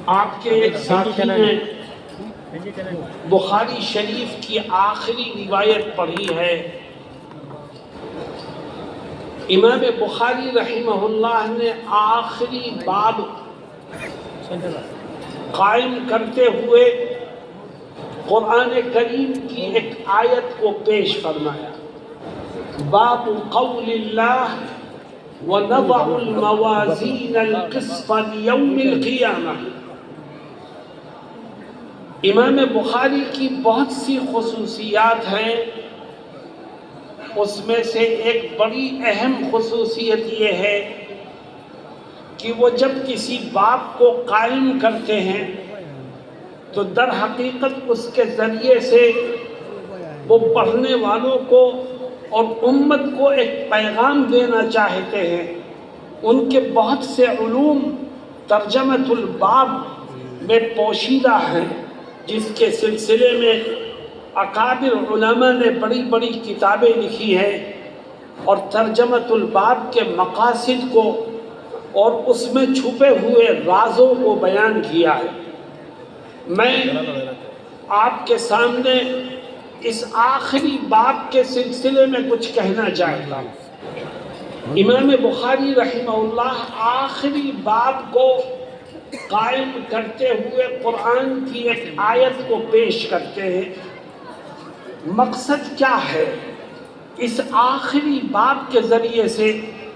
آپ کے ایک ساتھی نے بخاری شریف کی آخری روایت پڑھی ہے. امام بخاری رحمہ اللہ نے آخری باب قائم کرتے ہوئے قرآن کریم کی ایک آیت کو پیش فرمایا. باب قول اللہ وَنَضَعُ الْمَوَازِينَ الْقِسْطَ لِيَوْمِ الْقِيَامَةِ. امام بخاری کی بہت سی خصوصیات ہیں، اس میں سے ایک بڑی اہم خصوصیت یہ ہے کہ وہ جب کسی باب کو قائم کرتے ہیں تو در حقیقت اس کے ذریعے سے وہ پڑھنے والوں کو اور امت کو ایک پیغام دینا چاہتے ہیں. ان کے بہت سے علوم ترجمۃ الباب میں پوشیدہ ہیں، جس کے سلسلے میں اکابر علماء نے بڑی بڑی کتابیں لکھی ہیں اور ترجمۃ الباب کے مقاصد کو اور اس میں چھپے ہوئے رازوں کو بیان کیا ہے. میں آپ کے سامنے اس آخری باب کے سلسلے میں کچھ کہنا چاہتا ہوں. امام بخاری رحمہ اللہ آخری باب کو قائم کرتے ہوئے قرآن کی ایک آیت کو پیش کرتے ہیں. مقصد کیا ہے؟ اس آخری باب کے ذریعے سے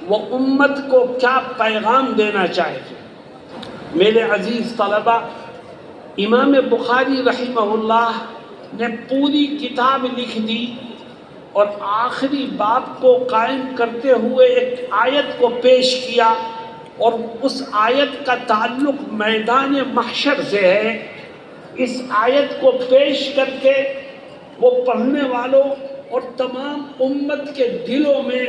وہ امت کو کیا پیغام دینا چاہتے ہیں؟ میرے عزیز طلبہ، امام بخاری رحمہ اللہ نے پوری کتاب لکھ دی اور آخری باب کو قائم کرتے ہوئے ایک آیت کو پیش کیا، اور اس آیت کا تعلق میدان محشر سے ہے. اس آیت کو پیش کر کے وہ پڑھنے والوں اور تمام امت کے دلوں میں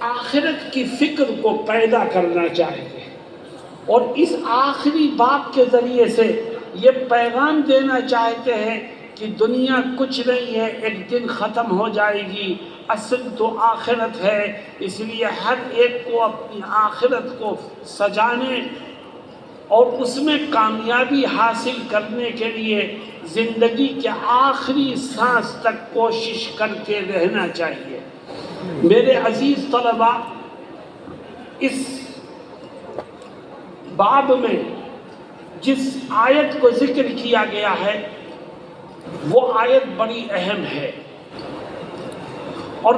آخرت کی فکر کو پیدا کرنا چاہتے ہیں، اور اس آخری باب کے ذریعے سے یہ پیغام دینا چاہتے ہیں کہ دنیا کچھ نہیں ہے، ایک دن ختم ہو جائے گی، اصل تو آخرت ہے. اس لیے ہر ایک کو اپنی آخرت کو سجانے اور اس میں کامیابی حاصل کرنے کے لیے زندگی کے آخری سانس تک کوشش کرتے رہنا چاہیے. میرے عزیز طلبہ، اس باب میں جس آیت کو ذکر کیا گیا ہے وہ آیت بڑی اہم ہے، اور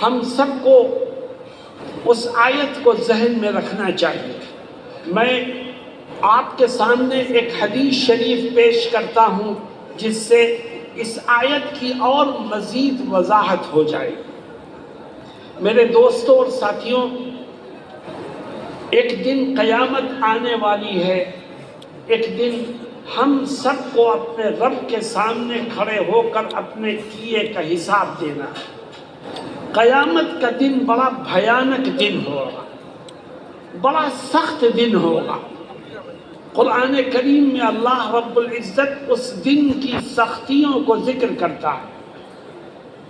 ہم سب کو اس آیت کو ذہن میں رکھنا چاہیے. میں آپ کے سامنے ایک حدیث شریف پیش کرتا ہوں جس سے اس آیت کی اور مزید وضاحت ہو جائے. میرے دوستوں اور ساتھیوں، ایک دن قیامت آنے والی ہے. ایک دن ہم سب کو اپنے رب کے سامنے کھڑے ہو کر اپنے کیے کا حساب دینا. قیامت کا دن بڑا بھیانک دن ہوگا، بڑا سخت دن ہوگا. قرآن کریم میں اللہ رب العزت اس دن کی سختیوں کو ذکر کرتا ہے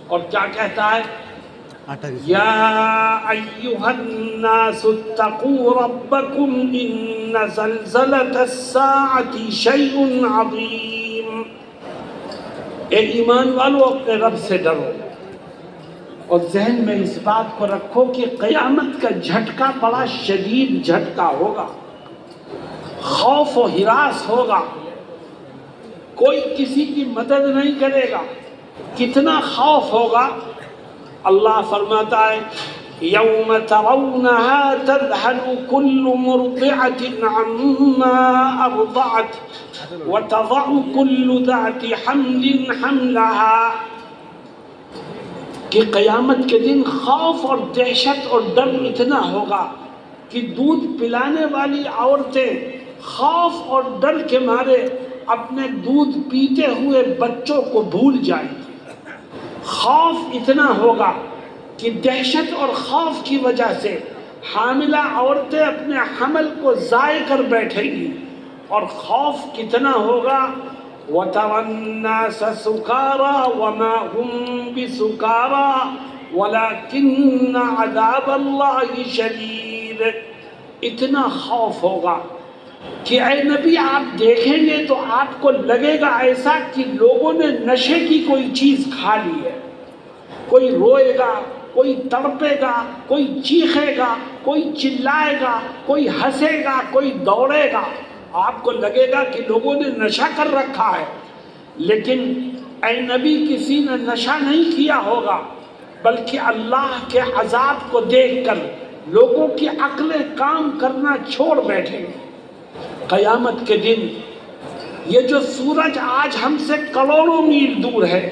اور کیا کہتا ہے؟ یا ایھا الناس اتقوا ربکم ان زلزلۃ الساعۃ شیء عظیم. اے ایمان والو، اپنے رب سے ڈرو اور ذہن میں اس بات کو رکھو کہ قیامت کا جھٹکا بڑا شدید جھٹکا ہوگا، خوف و ہراس ہوگا، کوئی کسی کی مدد نہیں کرے گا. کتنا خوف ہوگا! اللہ فرماتا ہے یوم ترونها تذہل کل مرضعة عما ارضعت وتضع کل ذات حمل حملها. کہ قیامت کے دن خوف اور دہشت اور ڈر اتنا ہوگا کہ دودھ پلانے والی عورتیں خوف اور ڈر کے مارے اپنے دودھ پیتے ہوئے بچوں کو بھول جائیں گی. خوف اتنا ہوگا کہ دہشت اور خوف کی وجہ سے حاملہ عورتیں اپنے حمل کو ضائع کر بیٹھیں گی. اور خوف کتنا ہوگا! وَتَرَى النَّاسَ سُكَارَى وَمَا هُمْ بِسُكَارَى وَلَكِنَّ عَذَابَ اللَّهِ شَدِيدٌ. اتنا خوف ہوگا کہ اے نبی آپ دیکھیں گے تو آپ کو لگے گا ایسا کہ لوگوں نے نشے کی کوئی چیز کھا لی ہے، کوئی روئے گا، کوئی تڑپے گا، کوئی چیخے گا، کوئی چلائے گا، کوئی ہنسے گا، کوئی دوڑے گا، آپ کو لگے گا کہ لوگوں نے نشہ کر رکھا ہے۔ لیکن اے نبی کسی نے نشہ نہیں کیا ہوگا، بلکہ اللہ کے عذاب کو دیکھ کر لوگوں کی عقلیں کام کرنا چھوڑ بیٹھیں گے۔ قیامت کے دن یہ جو سورج آج ہم سے کروڑوں میل دور ہے،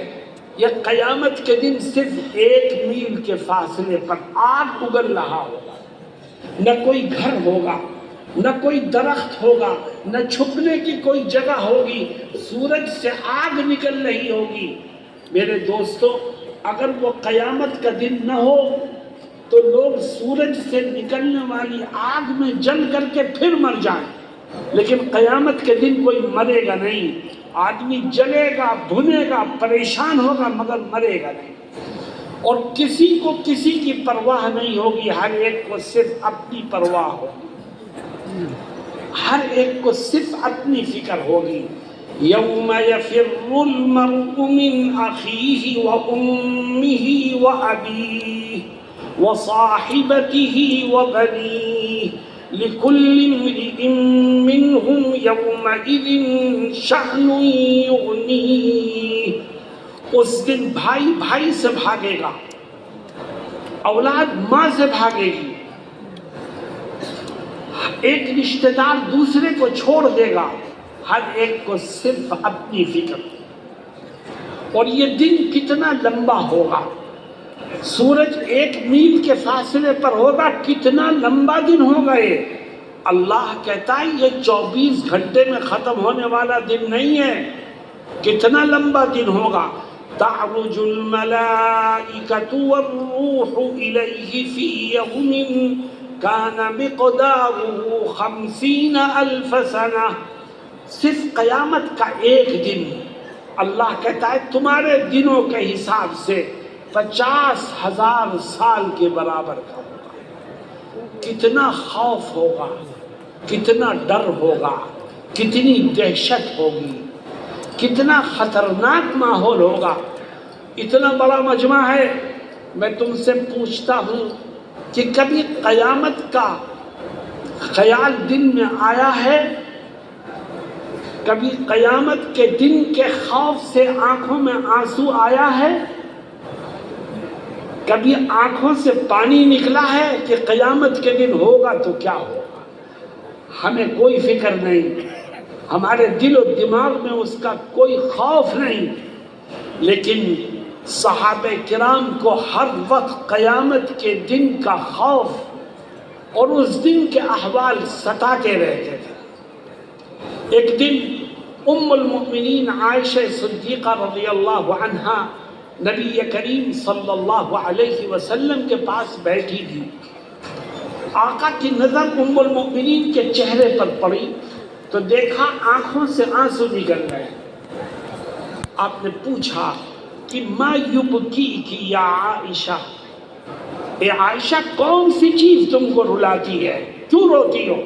یہ قیامت کے دن صرف 1 میل کے فاصلے پر آگ اگل رہا ہوگا، نہ کوئی گھر ہوگا، نہ کوئی درخت ہوگا، نہ چھپنے کی کوئی جگہ ہوگی، سورج سے آگ نکل رہی ہوگی۔ میرے دوستو، اگر وہ قیامت کا دن نہ ہو تو لوگ سورج سے نکلنے والی آگ میں جل کر کے پھر مر جائیں، لیکن قیامت کے دن کوئی مرے گا نہیں، آدمی جلے گا، بھنے گا، پریشان ہوگا، مگر مرے گا نہیں، اور کسی کو کسی کی پرواہ نہیں ہوگی، ہر ایک کو صرف اپنی پرواہ ہوگی، ہر ایک کو صرف اپنی فکر ہوگی۔ یوم یفر المرء من اخیہ وامہ وابیہ وصاحبتہ وبنیہ لکل امرئ منہم یومئذ شأن یغنیہ۔ اس دن بھائی بھائی سے بھاگے گا، اولاد ماں سے بھاگے گی، ایک رشتہ دار دوسرے کو چھوڑ دے گا، ہر ایک کو صرف اپنی فکر۔ اور یہ دن کتنا لمبا ہوگا، سورج 1 میل کے فاصلے پر ہوگا، کتنا لمبا دن ہوگا یہ۔ اللہ کہتا ہے یہ 24 گھنٹے میں ختم ہونے والا دن نہیں ہے، کتنا لمبا دن ہوگا۔ تعرج الملائکۃ والروح الیہ فی یوم کان مقدارہ 50,000 سنہ۔ صرف قیامت کا ایک دن اللہ کہتا ہے تمہارے دنوں کے حساب سے 50,000 سال کے برابر کا ہوگا۔ کتنا خوف ہوگا، کتنا ڈر ہوگا، کتنی دہشت ہوگی، کتنا خطرناک ماحول ہوگا۔ اتنا بڑا مجمع ہے، میں تم سے پوچھتا ہوں کہ کبھی قیامت کا خیال دن میں آیا ہے؟ کبھی قیامت کے دن کے خوف سے آنکھوں میں آنسو آیا ہے؟ کبھی آنکھوں سے پانی نکلا ہے کہ قیامت کے دن ہوگا تو کیا ہوگا؟ ہمیں کوئی فکر نہیں، ہمارے دل و دماغ میں اس کا کوئی خوف نہیں، لیکن صحابہ کرام کو ہر وقت قیامت کے دن کا خوف اور اس دن کے احوال ستاتے رہتے تھے۔ ایک دن ام المؤمنین عائشہ صدیقہ رضی اللہ عنہا نبی کریم صلی اللہ علیہ وسلم کے پاس بیٹھی تھی، آقا کی نظر ام المؤمنین کے چہرے پر پڑی تو دیکھا آنکھوں سے آنسو نکل گئے۔ آپ نے پوچھا کہ ما یبکیک یا عائشہ، اے عائشہ کون سی چیز تم کو رلاتی ہے، کیوں روتی ہو؟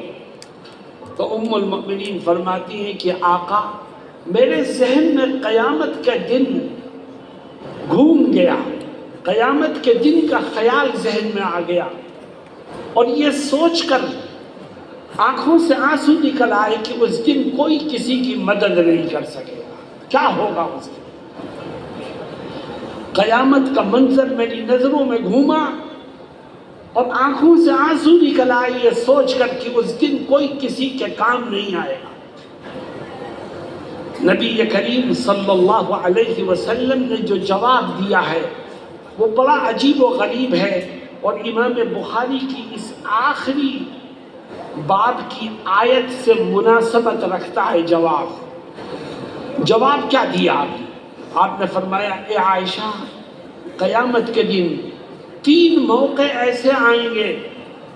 تو ام المؤمنین فرماتی ہیں کہ آقا میرے ذہن میں قیامت کا دن گھوم گیا، قیامت کے دن کا خیال ذہن میں آ گیا، اور یہ سوچ کر آنکھوں سے آنسو نکل آئے کہ اس دن کوئی کسی کی مدد نہیں کر سکے گا، کیا ہوگا اس دن؟ قیامت کا منظر میری نظروں میں گھوما اور آنکھوں سے آنسو نکل آئے یہ سوچ کر کہ اس دن کوئی کسی کے کام نہیں آئے گا۔ نبی کریم صلی اللہ علیہ وسلم نے جو جواب دیا ہے وہ بڑا عجیب و غریب ہے، اور امام بخاری کی اس آخری باب کی آیت سے مناسبت رکھتا ہے جواب کیا دیا آپ نے؟ آپ نے فرمایا اے عائشہ قیامت کے دن 3 موقع ایسے آئیں گے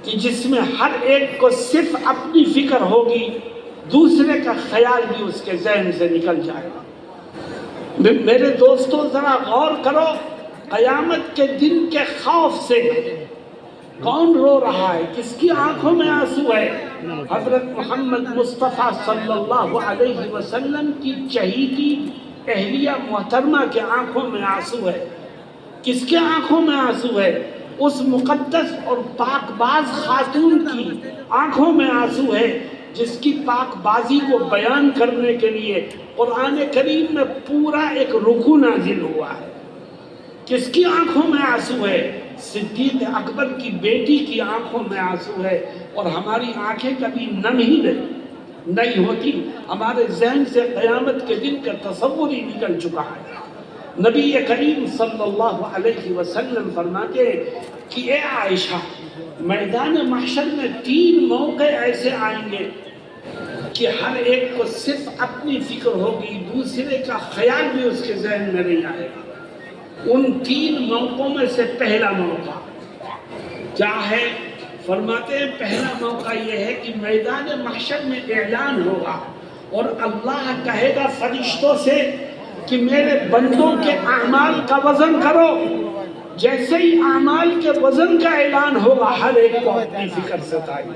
کہ جس میں ہر ایک کو صرف اپنی فکر ہوگی، دوسرے کا خیال بھی اس کے ذہن سے نکل جائے گا۔ میرے دوستو ذرا غور کرو، قیامت کے دن کے خوف سے کون رو رہا ہے؟ کس کی آنکھوں میں آنسو ہے؟ حضرت محمد مصطفیٰ صلی اللہ علیہ وسلم کی چہیتی اہلیہ محترمہ کے آنکھوں میں آنسو ہے۔ کس کے آنکھوں میں آنسو ہے؟ اس مقدس اور پاک باز خاتون کی آنکھوں میں آنسو ہے جس کی پاک بازی کو بیان کرنے کے لیے قرآن کریم میں پورا ایک رکوع نازل ہوا ہے۔ کس کی آنکھوں میں آنسو ہے؟ صدیق اکبر کی بیٹی کی آنکھوں میں آنسو ہے۔ اور ہماری آنکھیں کبھی نم ہی نہیں ہوتی، ہمارے ذہن سے قیامت کے دن کا تصور ہی نکل چکا ہے۔ نبی کریم صلی اللہ علیہ وسلم فرماتے ہیں کہ اے عائشہ، میدان محشر میں 3 موقع ایسے آئیں گے کہ ہر ایک کو صرف اپنی فکر ہوگی، دوسرے کا خیال بھی اس کے ذہن میں نہیں آئے گا۔ ان 3 موقعوں میں سے پہلا موقع کیا ہے؟ فرماتے ہیں پہلا موقع یہ ہے کہ میدان محشر میں اعلان ہوگا اور اللہ کہے گا فرشتوں سے کہ میرے بندوں کے اعمال کا وزن کرو۔ جیسے ہی اعمال کے وزن کا اعلان ہوگا ہر ایک کو اپنی فکر ستائی۔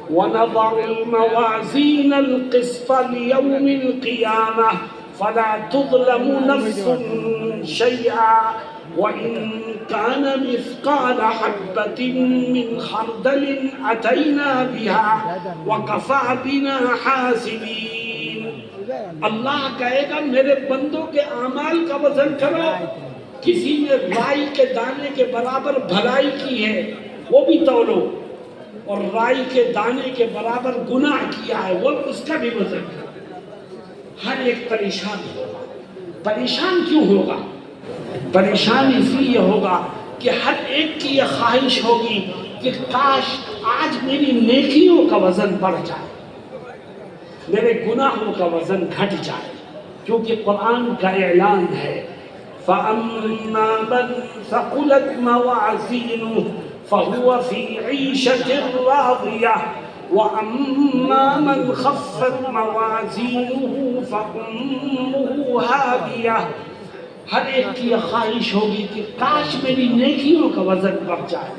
وَنَضَعُ الْمَوَازِينَ الْقِسْطَ لِيَوْمِ الْقِيَامَةِ فَلَا تُظْلَمُ نَفْسٌ شَيْئًا وَإِن كَانَ مِثْقَالَ حَبَّةٍ مِّنْ خَرْدَلٍ أَتَيْنَا بِهَا وَكَفَىٰ بِنَا حَاسِبِينَ۔ اللہ کہے گا میرے بندوں کے اعمال کا وزن کرو۔ کسی نے رائی کے دانے کے برابر بھلائی کی ہے وہ بھی تولو، اور رائی کے دانے کے برابر گناہ کیا ہے وہ اس کا بھی وزن کرو۔ ہر ایک پریشان ہوگا۔ پریشان کیوں ہوگا؟ پریشان اس لیے ہوگا کہ ہر ایک کی یہ خواہش ہوگی کہ کاش آج میری نیکیوں کا وزن بڑھ جائے، میرے گناہوں کا وزن گھٹ جائے، کیونکہ قرآن کا اعلان ہے فَأَمَّا مَنْ ثَقُلَتْ مَوَازِينُهُ فَهُوَ فِي عِيشَةٍ رَاضِيَةٍ وَأَمَّا مَنْ خَفَّتْ مَوَازِينُهُ فَأُمُّهُ هَاوِيَةٌ۔ ہر ایک کی یہ خواہش ہوگی کہ کاش میری نیکیوں کا وزن بڑھ جائے،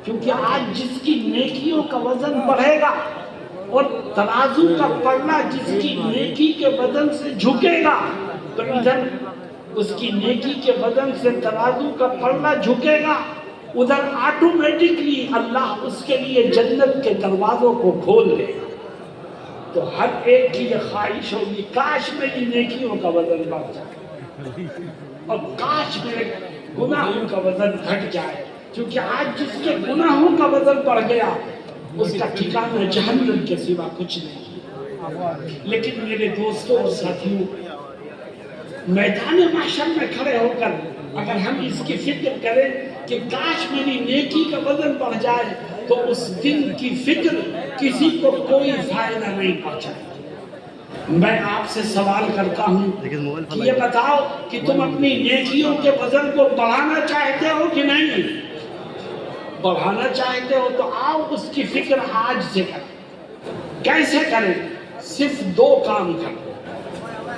کیونکہ آج جس کی نیکیوں کا وزن بڑھے گا اور ترازو کا پلڑا جس کی نیکی کے وزن سے جھکے گا تو ادھر اس کی نیکی کے وزن سے ترازو کا پلڑا جھکے گا، ادھر آٹومیٹکلی اللہ اس کے لیے جنت کے دروازوں کو کھول دے گا۔ تو ہر ایک کی یہ خواہش ہوگی کاش میری نیکیوں کا وزن بڑھ جائے اور کاش میرے گناہوں کا وزن گھٹ جائے، کیونکہ آج جس کے گناہوں کا وزن بڑھ گیا اس کا ٹھکانہ جہنم کے سوا کچھ نہیں۔ لیکن میرے دوستوں اور ساتھیوں، میدان محشر میں کھڑے ہو کر اگر ہم اس کی فکر کریں کہ کاش میری نیکی کا وزن بڑھ جائے تو اس دن کی فکر کسی کو کوئی فائدہ نہیں پہنچائے۔ میں آپ سے سوال کرتا ہوں کہ یہ بتاؤ کہ تم اپنی نیکیوں کے وزن کو بڑھانا چاہتے ہو کہ نہیں؟ بڑھانا چاہتے ہو تو آؤ اس کی فکر آج سے کریں۔ کیسے کریں؟ صرف 2 کام کریں۔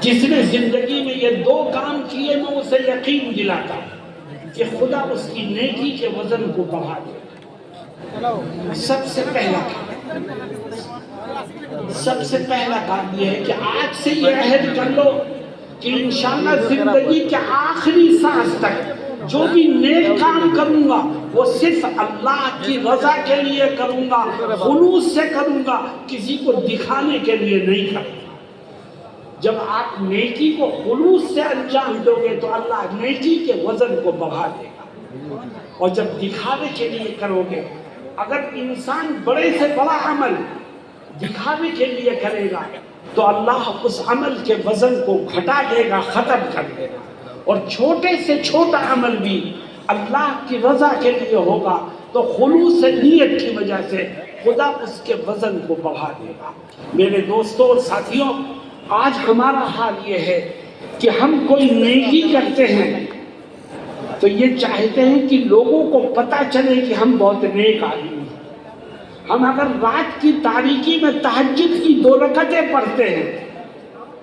جس نے زندگی میں یہ 2 کام کیے میں اسے یقین دلاتا ہوں کہ خدا اس کی نیکی کے وزن کو بڑھا دے۔ سب سے پہلا کام یہ ہے کہ آج سے یہ عہد کر لو کہ انشاءاللہ زندگی کے آخری سانس تک جو بھی نیک کام کروں گا وہ صرف اللہ کی رضا کے لیے کروں گا، خلوص سے کروں گا، کسی کو دکھانے کے لیے نہیں کروں گا۔ جب آپ نیکی کو خلوص سے انجام دو گے تو اللہ نیکی کے وزن کو بڑھا دے گا، اور جب دکھاوے کے لیے کرو گے، اگر انسان بڑے سے بڑا عمل دکھاوے کے لیے کرے گا تو اللہ اس عمل کے وزن کو گھٹا دے گا، ختم کر دے گا، اور چھوٹے سے چھوٹا عمل بھی اللہ کی رضا کے لیے ہوگا تو خلوص نیت کی وجہ سے خدا اس کے وزن کو بڑھا دے گا۔ میرے دوستوں اور ساتھیوں، آج ہمارا حال یہ ہے کہ ہم کوئی نیکی کرتے ہیں تو یہ چاہتے ہیں کہ لوگوں کو پتہ چلے کہ ہم بہت نیک آدمی ہیں۔ ہم اگر رات کی تاریکی میں تہجد کی 2 رکعتیں پڑھتے ہیں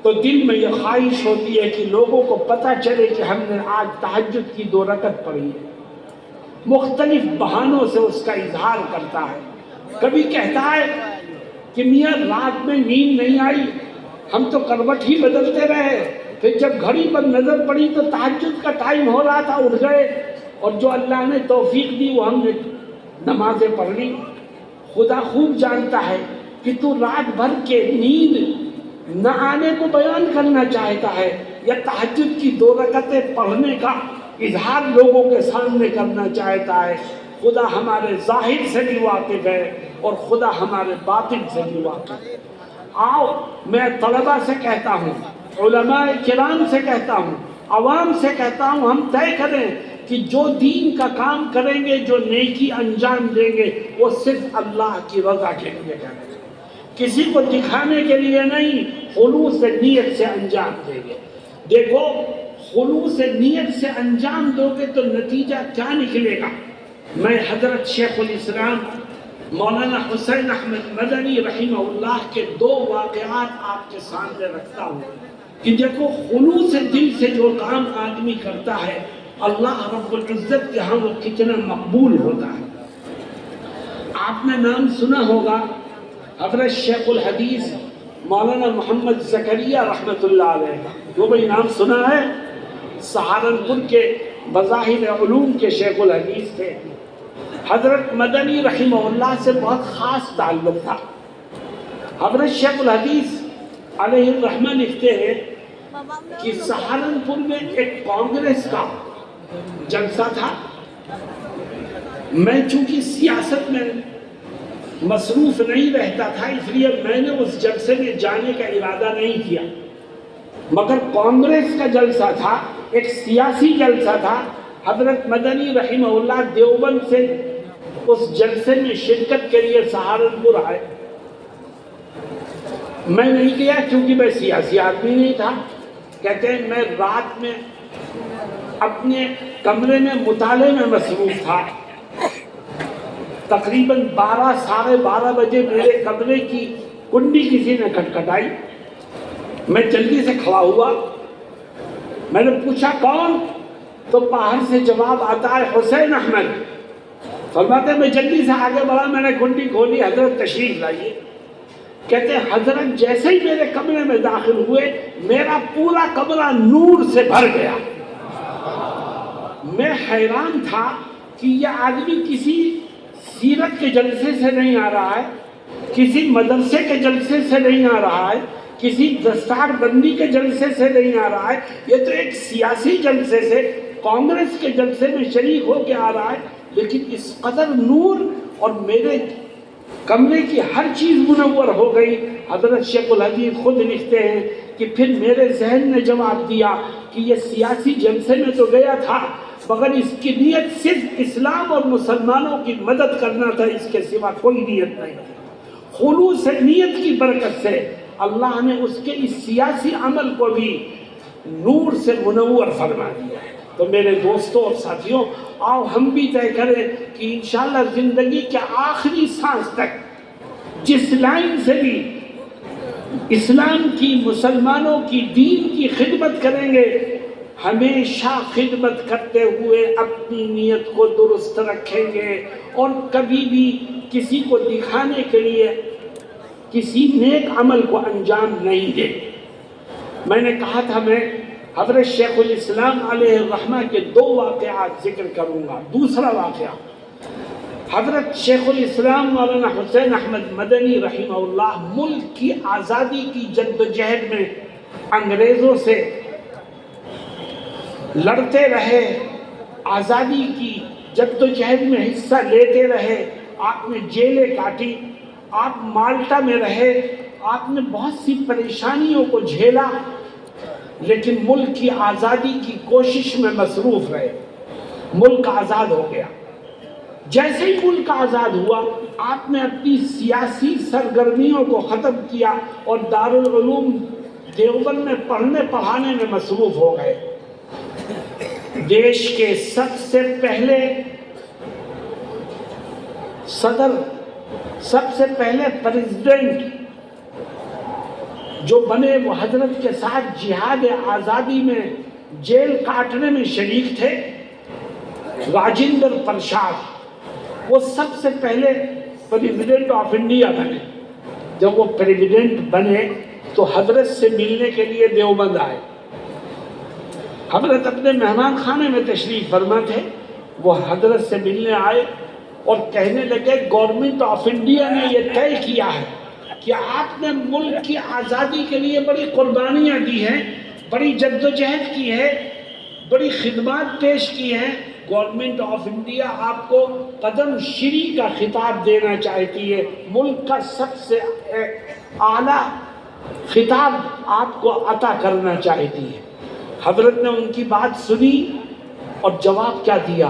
تو دل میں یہ خواہش ہوتی ہے کہ لوگوں کو پتہ چلے کہ ہم نے آج تہجد کی 2 رکعت پڑھی ہے۔ مختلف بہانوں سے اس کا اظہار کرتا ہے. کبھی کہتا ہے کہ میاں رات میں نیند نہیں آئی، ہم تو کروٹ ہی بدلتے رہے، پھر جب گھڑی پر نظر پڑی تو تہجد کا ٹائم ہو رہا تھا، اٹھ گئے اور جو اللہ نے توفیق دی وہ ہم نے نمازیں پڑھ لی. خدا خوب جانتا ہے کہ تو رات بھر کے نیند نہ آنے کو بیان کرنا چاہتا ہے یا تہجد کی 2 رکعتیں پڑھنے کا اظہار لوگوں کے سامنے کرنا چاہتا ہے. خدا ہمارے ظاہر سے بھی واقف ہے اور خدا ہمارے باطن سے بھی واقف ہے. آؤ میں طلبہ سے کہتا ہوں، علماء کرام سے کہتا ہوں، عوام سے کہتا ہوں، ہم طے کریں کہ جو دین کا کام کریں گے، جو نیکی انجام دیں گے، وہ صرف اللہ کی رضا کے لیے کریں گے، کسی کو دکھانے کے لیے نہیں، خلوص نیت سے انجام دیں گے. دیکھو خلوص نیت سے انجام دو گے تو نتیجہ کیا نکلے گا. میں حضرت شیخ الاسلام مولانا حسین احمد مدنی رحمہ اللہ کے 2 واقعات آپ کے سامنے رکھتا ہوں کہ دیکھو خلوص دل سے جو کام آدمی کرتا ہے اللہ رب العزت کے ہاں وہ کتنا مقبول ہوتا ہے. آپ نے نام سنا ہوگا حضرت شیخ الحدیث مولانا محمد زکریا رحمۃ اللہ علیہ کا. جو بھائی نام سنا ہے، سہارنپور کے بظاہر علوم کے شیخ الحدیث تھے. حضرت مدنی رحمہ اللہ سے بہت خاص تعلق تھا. حضرت شیخ الحدیث علیہ الرحمہ لکھتے ہیں کہ سہارنپور میں ایک کانگریس کا جلسہ تھا. میں چونکہ سیاست میں مصروف نہیں رہتا تھا اس لیے میں نے اس جلسے میں جانے کا ارادہ نہیں کیا، مگر کانگریس کا جلسہ تھا، ایک سیاسی جلسہ تھا. حضرت مدنی رحمہ اللہ دیوبند سے اس جلسے میں شرکت کے لیے سہارنپور آئے. میں نہیں گیا کیونکہ میں سیاسی آدمی نہیں تھا. کہتے ہیں میں رات میں اپنے کمرے میں مطالعے میں مصروف تھا. تقریباً 12 ساڑھے 12 بجے میرے کمرے کی کنڈی کسی نے کھٹکھٹائی. میں جلدی سے کھڑا ہوا، میں نے پوچھا کون؟ تو باہر سے جواب آتا ہے حسین احمد. فرماتے میں جلدی سے آگے بڑھا، میں نے کنڈی کھولی، حضرت تشریف لائیے. کہتے ہیں حضرت جیسے ہی میرے کمرے میں داخل ہوئے میرا پورا کمرہ نور سے بھر گیا. میں حیران تھا کہ یہ آدمی کسی سیرت کے جلسے سے نہیں آ رہا ہے، کسی مدرسے کے جلسے سے نہیں آ رہا ہے، کسی دستار بندی کے جلسے سے نہیں آ رہا ہے، یہ تو ایک سیاسی جلسے سے کانگریس کے جلسے میں شریک ہو کے آ رہا ہے. لیکن اس قدر نور اور میرے کمرے کی ہر چیز منور ہو گئی. حضرت شیخ الحدیث خود لکھتے ہیں کہ پھر میرے ذہن نے جواب دیا کہ یہ سیاسی جلسے میں تو گیا تھا مگر اس کی نیت صرف اسلام اور مسلمانوں کی مدد کرنا تھا، اس کے سوا کوئی نیت نہیں تھی. خلوص نیت کی برکت سے اللہ نے اس کے اس سیاسی عمل کو بھی نور سے منور فرما دیا. تو میرے دوستوں اور ساتھیوں، آؤ ہم بھی طے کریں کہ انشاءاللہ زندگی کے آخری سانس تک جس لائن سے بھی اسلام کی، مسلمانوں کی، دین کی خدمت کریں گے، ہمیشہ خدمت کرتے ہوئے اپنی نیت کو درست رکھیں گے اور کبھی بھی کسی کو دکھانے کے لیے کسی نیک عمل کو انجام نہیں دیں. میں نے کہا تھا میں حضرت شیخ الاسلام علیہ الرحمہ کے 2 واقعات ذکر کروں گا. دوسرا واقعہ، حضرت شیخ الاسلام مولانا حسین احمد مدنی رحمہ اللہ ملک کی آزادی کی جدوجہد میں انگریزوں سے لڑتے رہے، آزادی کی جدوجہد میں حصہ لیتے رہے. آپ نے جیلیں کاٹی، آپ مالٹا میں رہے، آپ نے بہت سی پریشانیوں کو جھیلا، لیکن ملک کی آزادی کی کوشش میں مصروف رہے. ملک آزاد ہو گیا. جیسے ہی ملک آزاد ہوا آپ نے اپنی سیاسی سرگرمیوں کو ختم کیا اور دارالعلوم دیوبند میں پڑھنے پڑھانے میں مصروف ہو گئے. دیش کے سب سے پہلے صدر، سب سے پہلے پریزیڈنٹ جو بنے وہ حضرت کے ساتھ جہاد آزادی میں جیل کاٹنے میں شریک تھے. راجندر پرساد وہ سب سے پہلے پریزیڈنٹ آف انڈیا بنے. جب وہ پریزیڈنٹ بنے تو حضرت سے ملنے کے لیے دیوبند آئے. حضرت اپنے مہمان خانے میں تشریف فرما تھے. وہ حضرت سے ملنے آئے اور کہنے لگے گورنمنٹ آف انڈیا نے یہ طے کیا ہے کہ آپ نے ملک کی آزادی کے لیے بڑی قربانیاں دی ہیں، بڑی جدوجہد کی ہے، بڑی خدمات پیش کی ہیں. گورنمنٹ آف انڈیا آپ کو پدم شری کا خطاب دینا چاہتی ہے، ملک کا سب سے اعلیٰ خطاب آپ کو عطا کرنا چاہتی ہے. حضرت نے ان کی بات سنی اور جواب کیا دیا؟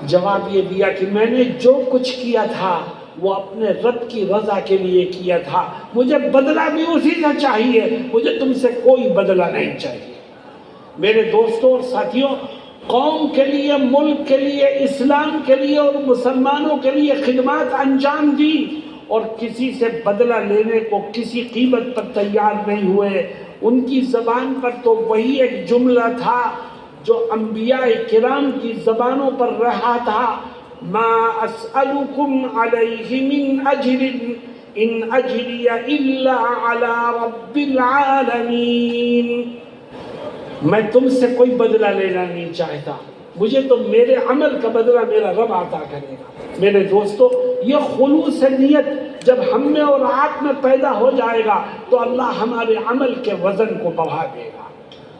جواب یہ دیا کہ میں نے جو کچھ کیا تھا وہ اپنے رب کی رضا کے لیے کیا تھا، مجھے بدلہ بھی اسی سے چاہیے، مجھے تم سے کوئی بدلہ نہیں چاہیے. میرے دوستوں اور ساتھیوں، قوم کے لیے، ملک کے لیے، اسلام کے لیے اور مسلمانوں کے لیے خدمات انجام دی اور کسی سے بدلہ لینے کو کسی قیمت پر تیار نہیں ہوئے. ان کی زبان پر تو وہی ایک جملہ تھا جو انبیاء کرام کی زبانوں پر رہا تھا، ما اسألکم علیہ من اجر ان اجری الا علی رب العالمین. میں تم سے کوئی بدلہ لینا نہیں چاہتا، مجھے تو میرے عمل کا بدلہ میرا رب عطا کرے گا. میرے دوستو، یہ خلوص نیت جب ہم میں اور آپ میں پیدا ہو جائے گا تو اللہ ہمارے عمل کے وزن کو بڑھا دے گا.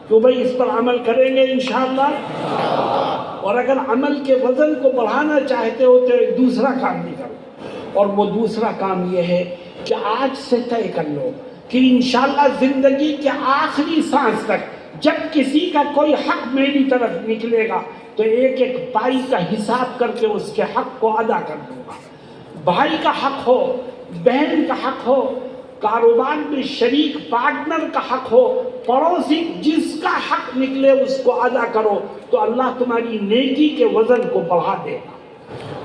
تو بھائی اس پر عمل کریں گے انشاءاللہ. اور اگر عمل کے وزن کو بڑھانا چاہتے ہو تو ایک دوسرا کام بھی کرو، اور وہ دوسرا کام یہ ہے کہ آج سے طے کر لو کہ انشاءاللہ زندگی کے آخری سانس تک جب کسی کا کوئی حق میری طرف نکلے گا تو ایک ایک پائی کا حساب کر کے اس کے حق کو ادا کر دوں گا. بھائی کا حق ہو، بہن کا حق ہو، کاروبار میں شریک پارٹنر کا حق ہو، پڑوسی جس کا حق نکلے اس کو ادا کرو تو اللہ تمہاری نیکی کے وزن کو بڑھا دے گا.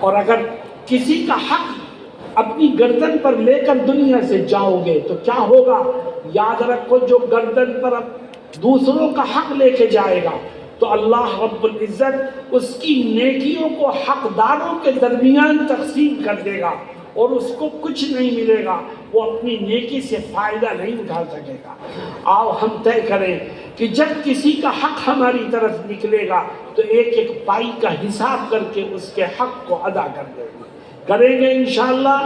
اور اگر کسی کا حق اپنی گردن پر لے کر دنیا سے جاؤ گے تو کیا ہوگا؟ یاد رکھو، جو گردن پر دوسروں کا حق لے کے جائے گا تو اللہ رب العزت اس کی نیکیوں کو حقداروں کے درمیان تقسیم کر دے گا اور اس کو کچھ نہیں ملے گا، وہ اپنی نیکی سے فائدہ نہیں اٹھا سکے گا. آؤ ہم طے کریں کہ جب کسی کا حق ہماری طرف نکلے گا تو ایک ایک پائی کا حساب کر کے اس کے حق کو ادا کر دیں گے. کریں گے انشاءاللہ.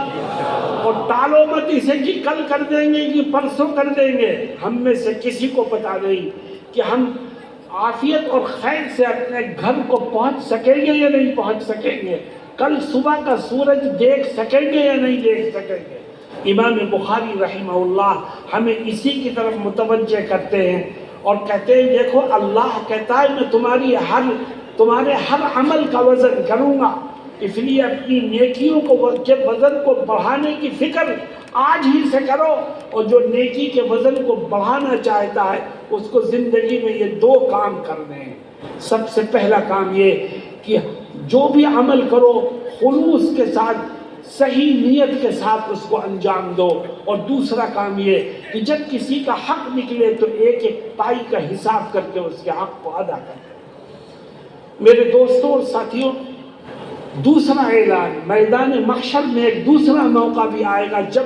اور ٹالو مت اسے کہ کل کر دیں گے کہ پرسوں کر دیں گے. ہم میں سے کسی کو پتا نہیں کہ ہم عافیت اور خیر سے اپنے گھر کو پہنچ سکیں گے یا نہیں پہنچ سکیں گے، کل صبح کا سورج دیکھ سکیں گے یا نہیں دیکھ سکیں گے. امام بخاری رحمہ اللہ ہمیں اسی کی طرف متوجہ کرتے ہیں اور کہتے ہیں دیکھو اللہ کہتا ہے میں تمہارے ہر عمل کا وزن کروں گا، اس لیے اپنی نیکیوں کو کے وزن کو بڑھانے کی فکر آج ہی سے کرو. اور جو نیکی کے وزن کو بڑھانا چاہتا ہے اس کو زندگی میں یہ دو کام کرنے ہیں. سب سے پہلا کام یہ کہ جو بھی عمل کرو خلوص کے ساتھ، صحیح نیت کے ساتھ اس کو انجام دو. اور دوسرا کام یہ کہ جب کسی کا حق نکلے تو ایک ایک پائی کا حساب کر کے اس کے حق کو ادا کر دو. میرے دوستوں اور ساتھیوں، دوسرا اعلان، میدان محشر میں ایک دوسرا موقع بھی آئے گا جب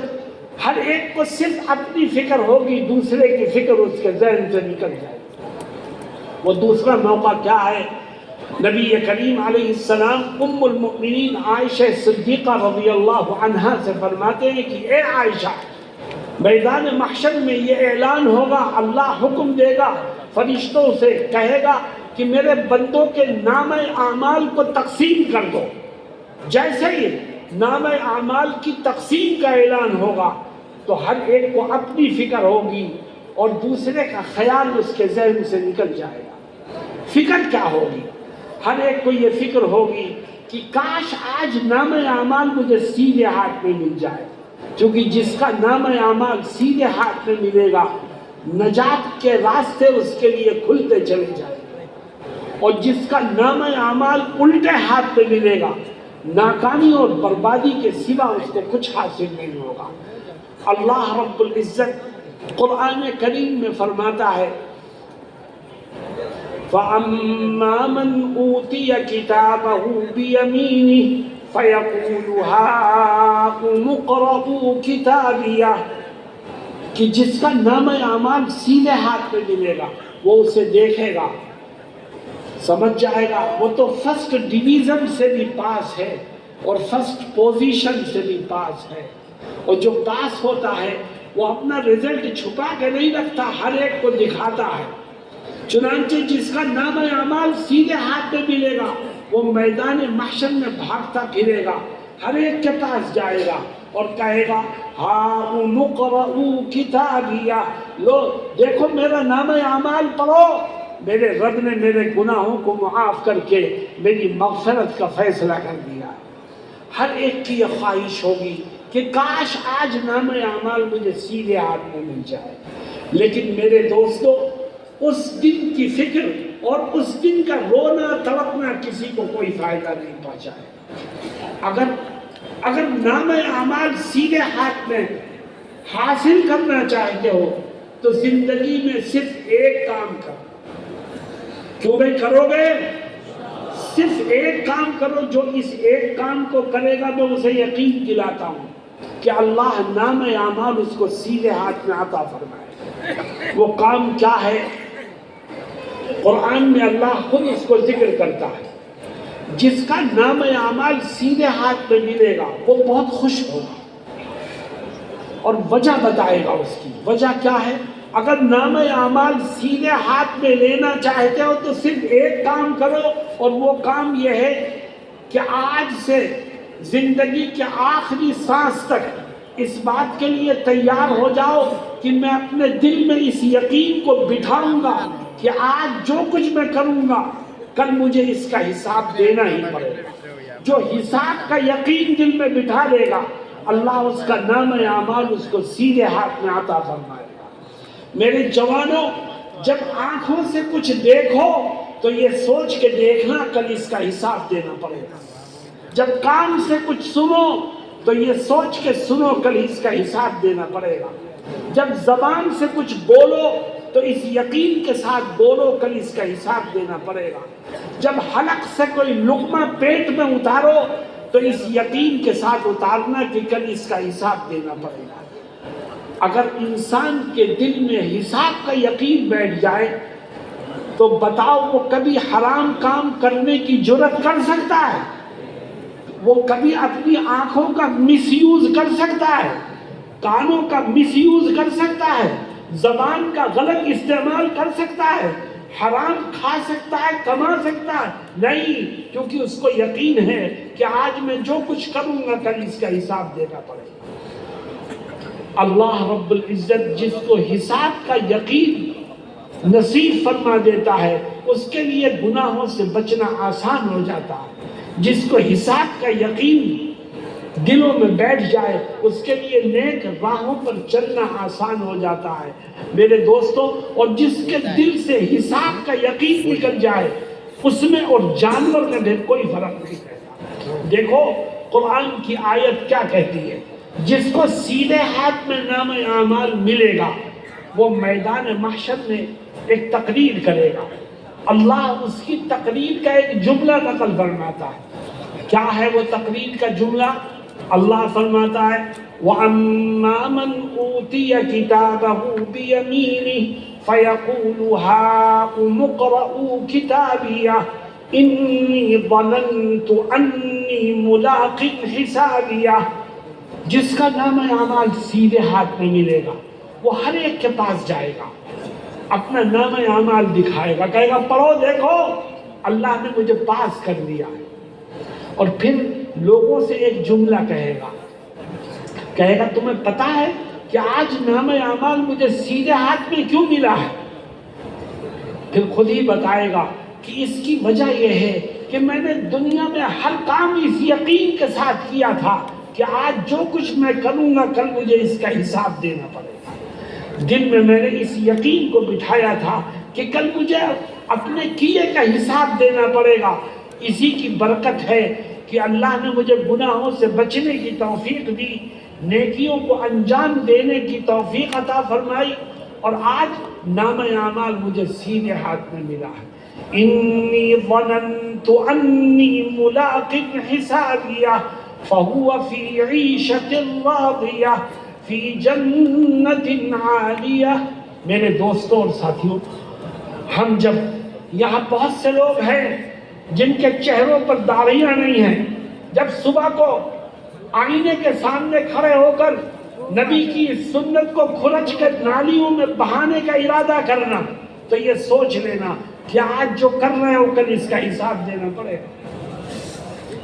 ہر ایک کو صرف اپنی فکر ہوگی، دوسرے کی فکر اس کے ذہن سے نکل جائے گی. وہ دوسرا موقع کیا ہے؟ نبی کریم علیہ السلام ام المؤمنین عائشہ صدیقہ رضی اللہ عنہا سے فرماتے ہیں کہ اے عائشہ، میدان محشر میں یہ اعلان ہوگا، اللہ حکم دے گا، فرشتوں سے کہے گا کہ میرے بندوں کے نام اعمال کو تقسیم کر دو. جیسے ہی نام اعمال کی تقسیم کا اعلان ہوگا تو ہر ایک کو اپنی فکر ہوگی اور دوسرے کا خیال اس کے ذہن سے نکل جائے گا. فکر کیا ہوگی؟ ہر ایک کو یہ فکر ہوگی کہ کاش آج نام اعمال مجھے سیدھے ہاتھ میں مل جائے، کیونکہ جس کا نام اعمال سیدھے ہاتھ میں ملے گا نجات کے راستے اس کے لیے کھلتے چلے جائیں گے، اور جس کا نام اعمال الٹے ہاتھ میں ملے گا ناکامی اور بربادی کے سوا اس کو کچھ حاصل نہیں ہوگا. اللہ رب العزت قرآن کریم میں فرماتا ہے فَأَمَّا مَنْ أُوتِيَ كِتَابَهُ بِيَمِينِهِ فَيَقُولُ هَاؤُمُ اقْرَءُوا كِتَابِيَهْ، کہ جس کا نامہ اعمال سیدھے ہاتھ میں ملے گا وہ اسے دیکھے گا، سمجھ جائے گا وہ تو فرسٹ ڈویژن سے بھی پاس ہے اور فرسٹ پوزیشن سے بھی پاس ہے۔ اور جو پاس ہوتا ہے وہ اپنا رزلٹ چھپا کے نہیں رکھتا، ہر ایک کو دکھاتا ہے۔ چنانچہ جس کا نامہ اعمال سیدھے ہاتھ میں ملے گا وہ میدان محشر میں بھاگتا پھرے گا، ہر ایک کے پاس جائے گا اور کہے گا ہاؤم اقرءوا کتابیہ، لو دیکھو میرا نامہ اعمال پڑھو، میرے رب نے میرے گناہوں کو معاف کر کے میری مغفرت کا فیصلہ کر دیا۔ ہر ایک کی یہ خواہش ہوگی کہ کاش آج نامہ اعمال مجھے سیدھے ہاتھ میں مل جائے، لیکن میرے دوستو اس دن کی فکر اور اس دن کا رونا تڑپنا کسی کو کوئی فائدہ نہیں پہنچائے۔ اگر نامہ اعمال سیدھے ہاتھ میں حاصل کرنا چاہتے ہو تو زندگی میں صرف ایک کام کرو۔ کیوں بھائی کرو گے؟ صرف ایک کام کرو، جو اس ایک کام کو کرے گا میں اسے یقین دلاتا ہوں کہ اللہ نامہ اعمال اس کو سیدھے ہاتھ میں عطا فرمائے۔ وہ کام کیا ہے؟ قرآن میں اللہ خود اس کو ذکر کرتا ہے۔ جس کا نامہ اعمال سیدھے ہاتھ میں ملے گا وہ بہت خوش ہوگا اور وجہ بتائے گا۔ اس کی وجہ کیا ہے؟ اگر نامہ اعمال سیدھے ہاتھ میں لینا چاہتے ہو تو صرف ایک کام کرو، اور وہ کام یہ ہے کہ آج سے زندگی کے آخری سانس تک اس بات کے لیے تیار ہو جاؤ کہ میں اپنے دل میں اس یقین کو بٹھاؤں گا کہ آج جو کچھ میں کروں گا کل مجھے اس کا حساب دینا ہی پڑے گا۔ جو حساب کا یقین دل میں بٹھا لے گا اللہ اس کا نامہ اعمال اس کو سیدھے ہاتھ میں عطا فرمائے گا۔ میرے جوانوں، جب آنکھوں سے کچھ دیکھو تو یہ سوچ کے دیکھنا کل اس کا حساب دینا پڑے گا۔ جب کان سے کچھ سنو تو یہ سوچ کے سنو کل اس کا حساب دینا پڑے گا۔ جب زبان سے کچھ بولو تو اس یقین کے ساتھ بولو کل اس کا حساب دینا پڑے گا۔ جب حلق سے کوئی لقمہ پیٹ میں اتارو تو اس یقین کے ساتھ اتارنا کہ کل اس کا حساب دینا پڑے گا۔ اگر انسان کے دل میں حساب کا یقین بیٹھ جائے تو بتاؤ وہ کبھی حرام کام کرنے کی جرات کر سکتا ہے؟ وہ کبھی اپنی آنکھوں کا مس یوز کر سکتا ہے؟ کانوں کا مس یوز کر سکتا ہے؟ زبان کا غلط استعمال کر سکتا ہے؟ حرام کھا سکتا ہے، کما سکتا ہے؟ نہیں، کیونکہ اس کو یقین ہے کہ آج میں جو کچھ کروں گا کل اس کا حساب دینا پڑے گا۔ اللہ رب العزت جس کو حساب کا یقین نصیب فرما دیتا ہے اس کے لیے گناہوں سے بچنا آسان ہو جاتا ہے۔ جس کو حساب کا یقین دلوں میں بیٹھ جائے اس کے لیے نیک راہوں پر چلنا آسان ہو جاتا ہے میرے دوستوں۔ اور جس کے دل سے حساب کا یقین نکل جائے اس میں اور جانور میں بھی کوئی فرق نہیں رہتا۔ دیکھو قرآن کی آیت کیا کہتی ہے؟ جس کو سیدھے ہاتھ میں نامہ اعمال ملے گا وہ میدان محشر میں ایک تقریر کرے گا۔ اللہ اس کی تقریر کا ایک جملہ نقل فرماتا ہے۔ کیا ہے وہ تقریر کا جملہ؟ اللہ فرماتا ہے وَأَمَّا مَنْ أُوتِيَ كِتَابَهُ بِيَمِينِهِ فَيَقُولُ هَاؤُمُ اقْرَءُوا كِتَابِيَهْ إِنِّي ظَنَنْتُ أَنِّي مُلَاقٍ حِسَابِيَهْ۔ جس کا نامہ اعمال سیدھے ہاتھ میں ملے گا وہ ہر ایک کے پاس جائے گا، اپنا نامہ اعمال دکھائے گا، کہے گا پڑھو دیکھو اللہ نے مجھے پاس کر دیا ہے۔ اور پھر لوگوں سے ایک جملہ کہے گا تمہیں پتا ہے کہ آج نامہ اعمال مجھے سیدھے ہاتھ میں کیوں ملا ہے؟ پھر خود ہی بتائے گا کہ اس کی وجہ یہ ہے کہ میں نے دنیا میں ہر کام اس یقین کے ساتھ کیا تھا کہ آج جو کچھ میں کروں گا کل مجھے اس کا حساب دینا پڑے گا۔ دل میں میں نے اس یقین کو بٹھایا تھا کہ کل مجھے اپنے کیے کا حساب دینا پڑے گا۔ اسی کی برکت ہے کہ اللہ نے مجھے گناہوں سے بچنے کی توفیق دی، نیکیوں کو انجام دینے کی توفیق عطا فرمائی، اور آج نامہ اعمال مجھے سیدھے ہاتھ میں ملا ہے۔ انی ظننت انی ملاق حسابیہ فہو فی عیشۃ راضیہ فی جنت عالیہ۔ میرے دوستوں اور ساتھیوں، ہم جب یہاں بہت سے لوگ ہیں جن کے چہروں پر داڑھیاں نہیں ہیں، جب صبح کو آئینے کے سامنے کھڑے ہو کر نبی کی سنت کو کھرچ کر نالیوں میں بہانے کا ارادہ کرنا، تو یہ سوچ لینا کہ آج جو کر رہے ہو کل اس کا حساب دینا پڑے گا۔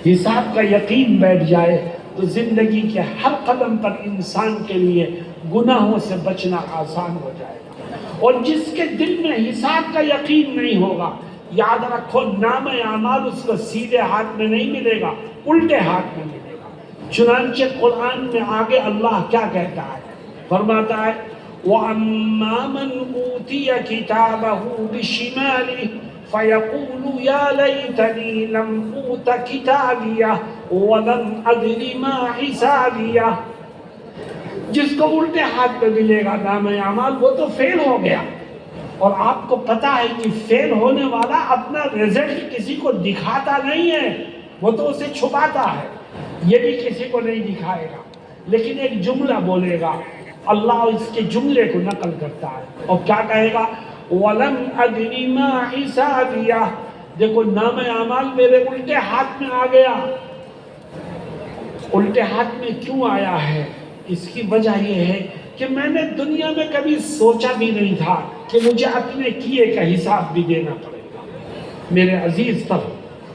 حساب کا یقین بیٹھ جائے تو زندگی کے ہر قدم پر انسان کے لیے گناہوں سے بچنا آسان ہو جائے گا۔ اور جس کے دل میں حساب کا یقین نہیں ہوگا، یاد رکھو نام اعمال اس کو سیدھے ہاتھ میں نہیں ملے گا، الٹے ہاتھ میں ملے گا۔ چنانچہ قرآن میں آگے اللہ کیا کہتا ہے؟ فرماتا ہے وَأَمَّا مَنْ أُوتِيَ كِتَابَهُ بِشِمَالِهِ فَيَقُولُ يَا لَيْتَنِي لَمْ أُوتَ كِتَابِيَهْ وَلَمْ أَدْرِ مَا حِسَابِيَهْ۔ جس کو الٹے ہاتھ میں ملے گا نام اعمال، وہ تو فیل ہو گیا۔ اور آپ کو پتا ہے کہ فیل ہونے والا اپنا رزلٹ کسی کو دکھاتا نہیں ہے، وہ تو اسے چھپاتا ہے، یہ بھی کسی کو نہیں دکھائے گا، لیکن ایک جملہ بولے گا، اللہ اس کے جملے کو نقل کرتا ہے اور کیا کہے گا؟ وَلَمْ أَدْرِ مَا حِسَابِيَهْ۔ دیکھو نام اعمال میرے الٹے ہاتھ میں آ گیا۔ الٹے ہاتھ میں کیوں آیا ہے؟ اس کی وجہ یہ ہے کہ میں نے دنیا میں کبھی سوچا بھی نہیں تھا کہ مجھے اپنے کیے کا حساب بھی دینا پڑے گا۔ میرے عزیز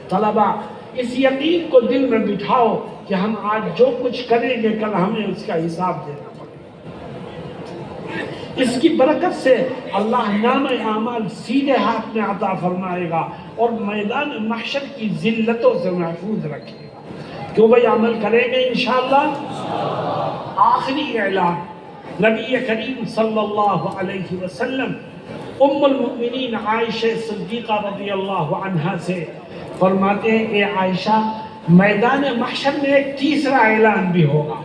طلبہ، اس یقین کو دل میں بٹھاؤ کہ ہم آج جو کچھ کریں گے کل ہمیں اس کا حساب دینا پڑے گا۔ اس کی برکت سے اللہ نام اعمال سیدھے ہاتھ میں عطا فرمائے گا اور میدان محشر کی ذلتوں سے محفوظ رکھے گا۔ کیوں بھائی عمل کریں گے انشاءاللہ؟ آخری اعلان، نبی کریم صلی اللہ علیہ وسلم ام المؤمنین عائشہ صدیقہ رضی اللہ عنہا سے فرماتے ہیں، اے عائشہ، میدان محشر میں ایک تیسرا اعلان بھی ہوگا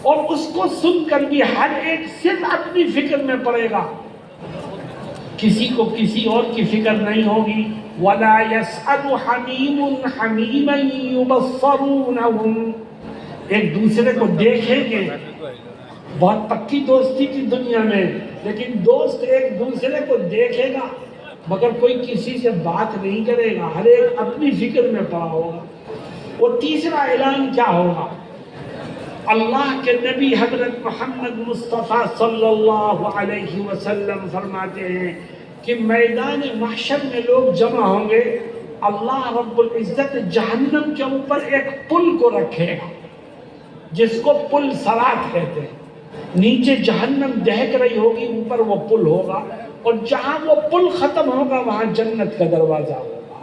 اور اس کو سن کر بھی ہر ایک صرف اپنی فکر میں پڑے گا، کسی کو کسی اور کی فکر نہیں ہوگی۔ وَلَا يَسْأَلُ حَمِيمٌ حَمِيمًا يُبَصَّرُونَهُمْ۔ ایک دوسرے کو دیکھیں گے، بہت پکی دوستی کی دنیا میں، لیکن دوست ایک دوسرے کو دیکھے گا مگر کوئی کسی سے بات نہیں کرے گا، ہر ایک اپنی فکر میں پڑا ہوگا۔ اور تیسرا اعلان کیا ہوگا؟ اللہ کے نبی حضرت محمد مصطفیٰ صلی اللہ علیہ وسلم فرماتے ہیں کہ میدان محشر میں لوگ جمع ہوں گے، اللہ رب العزت جہنم کے اوپر ایک پل کو رکھے گا جس کو پل صراط کہتے ہیں۔ نیچے جہنم دہک رہی ہوگی، اوپر وہ پل ہوگا، اور جہاں وہ پل ختم ہوگا وہاں جنت کا دروازہ ہوگا۔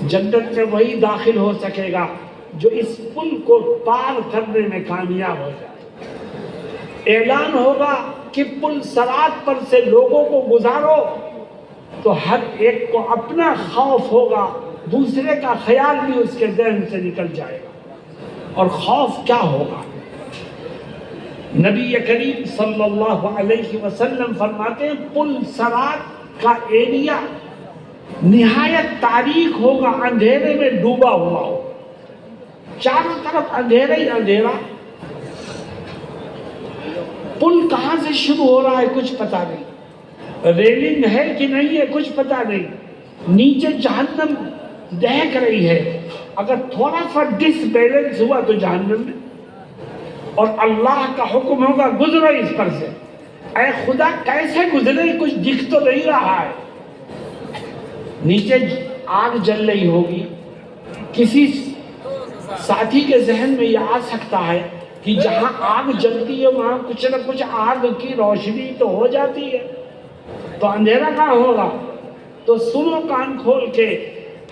جنت میں وہی داخل ہو سکے گا جو اس پل کو پار کرنے میں کامیاب ہو جائے۔ اعلان ہوگا کہ پل صراط پر سے لوگوں کو گزارو، تو ہر ایک کو اپنا خوف ہوگا، دوسرے کا خیال بھی اس کے ذہن سے نکل جائے گا۔ اور خوف کیا ہوگا؟ نبی کریم صلی اللہ علیہ وسلم فرماتے ہیں پل صراط کا ایریا نہایت تاریک ہوگا، اندھیرے میں ڈوبا ہوا ہوگا، چاروں طرف اندھیرا ہی اندھیرا۔ پل کہاں سے شروع ہو رہا ہے کچھ پتا نہیں، ریلنگ ہے کہ نہیں ہے کچھ پتا نہیں، نیچے جہنم دہک رہی ہے، اگر تھوڑا سا ڈس بیلنس ہوا تو جہنم میں، اور اللہ کا حکم ہوگا گزرو اس پر سے۔ اے خدا کیسے گزرے، کچھ دکھ تو نہیں رہا ہے۔ نیچے آگ جل رہی ہوگی، کسی ساتھی کے ذہن میں یہ آ سکتا ہے کہ جہاں آگ جلتی ہے وہاں کچھ نہ کچھ آگ کی روشنی تو ہو جاتی ہے، تو اندھیرا کہاں ہوگا؟ تو سنو کان کھول کے،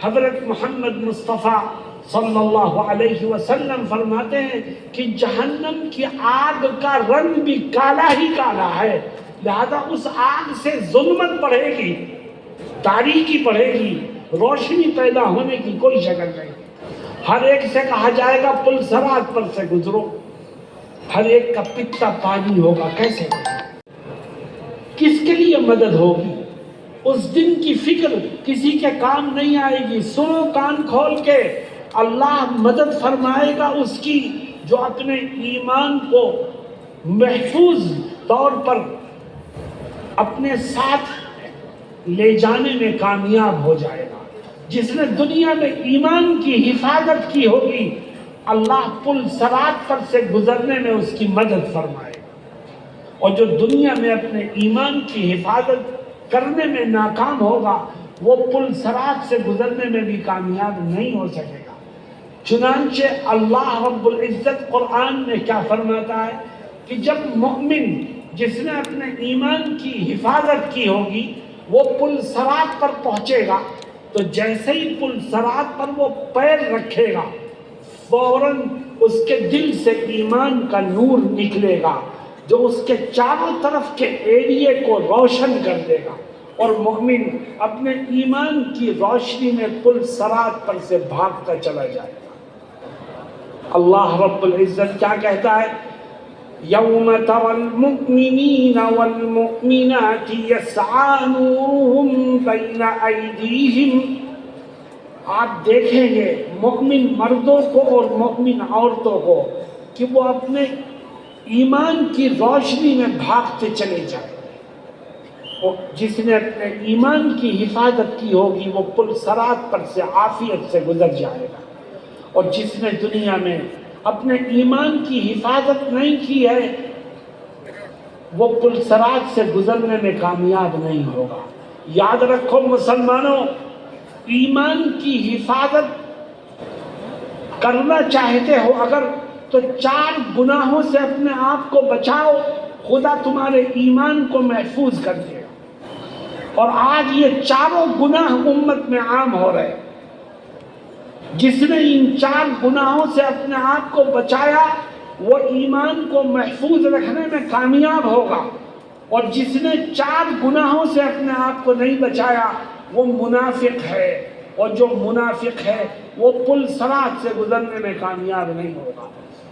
حضرت محمد مصطفیٰ صلی اللہ علیہ وسلم فرماتے ہیں کہ جہنم کی آگ کا رنگ بھی کالا ہی کالا ہے، لہذا اس آگ سے ظلمت بڑھے گی، تاریکی بڑھے گی، روشنی پیدا ہونے کی کوئی شکل نہیں۔ ہر ایک سے کہا جائے گا پل صراط پر سے گزرو، ہر ایک کا پتا پانی ہوگا، کیسے؟ کس کے لیے مدد ہوگی؟ اس دن کی فکر کسی کے کام نہیں آئے گی. سنو کان کھول کے، اللہ مدد فرمائے گا اس کی جو اپنے ایمان کو محفوظ طور پر اپنے ساتھ لے جانے میں کامیاب ہو جائے گا. جس نے دنیا میں ایمان کی حفاظت کی ہوگی، اللہ پل صراط پر سے گزرنے میں اس کی مدد فرمائے گا. اور جو دنیا میں اپنے ایمان کی حفاظت کرنے میں ناکام ہوگا، وہ پل صراط سے گزرنے میں بھی کامیاب نہیں ہو سکے گا. چنانچہ اللہ رب العزت قرآن میں کیا فرماتا ہے کہ جب مومن جس نے اپنے ایمان کی حفاظت کی ہوگی وہ پل صراط پر پہنچے گا، تو جیسے ہی پل صراط پر وہ پیر رکھے گا، فوراً اس کے دل سے ایمان کا نور نکلے گا جو اس کے چاروں طرف کے ایریے کو روشن کر دے گا، اور مومن اپنے ایمان کی روشنی میں پل صراط پر سے بھاگتا چلا جائے گا. اللہ رب العزت کیا کہتا ہے؟ یوم تری المؤمنین والمؤمنات یسعی نورهم بین ایدیہم. آپ دیکھیں گے مومن مردوں کو اور مومن عورتوں کو کہ وہ اپنے ایمان کی روشنی میں بھاگتے چلے جائیں. اور جس نے اپنے ایمان کی حفاظت کی ہوگی وہ پل صراط پر سے عافیت سے گزر جائے گا. اور جس نے دنیا میں اپنے ایمان کی حفاظت نہیں کی ہے وہ پل صراط سے گزرنے میں کامیاب نہیں ہوگا. یاد رکھو مسلمانوں، ایمان کی حفاظت کرنا چاہتے ہو اگر تو 4 گناہوں سے اپنے آپ کو بچاؤ، خدا تمہارے ایمان کو محفوظ کر دے گا. اور آج یہ 4 گناہ امت میں عام ہو رہے. جس نے ان 4 گناہوں سے اپنے آپ کو بچایا وہ ایمان کو محفوظ رکھنے میں کامیاب ہوگا، اور جس نے 4 گناہوں سے اپنے آپ کو نہیں بچایا وہ منافق ہے، اور جو منافق ہے وہ پل صراط سے گزرنے میں کامیاب نہیں ہوگا.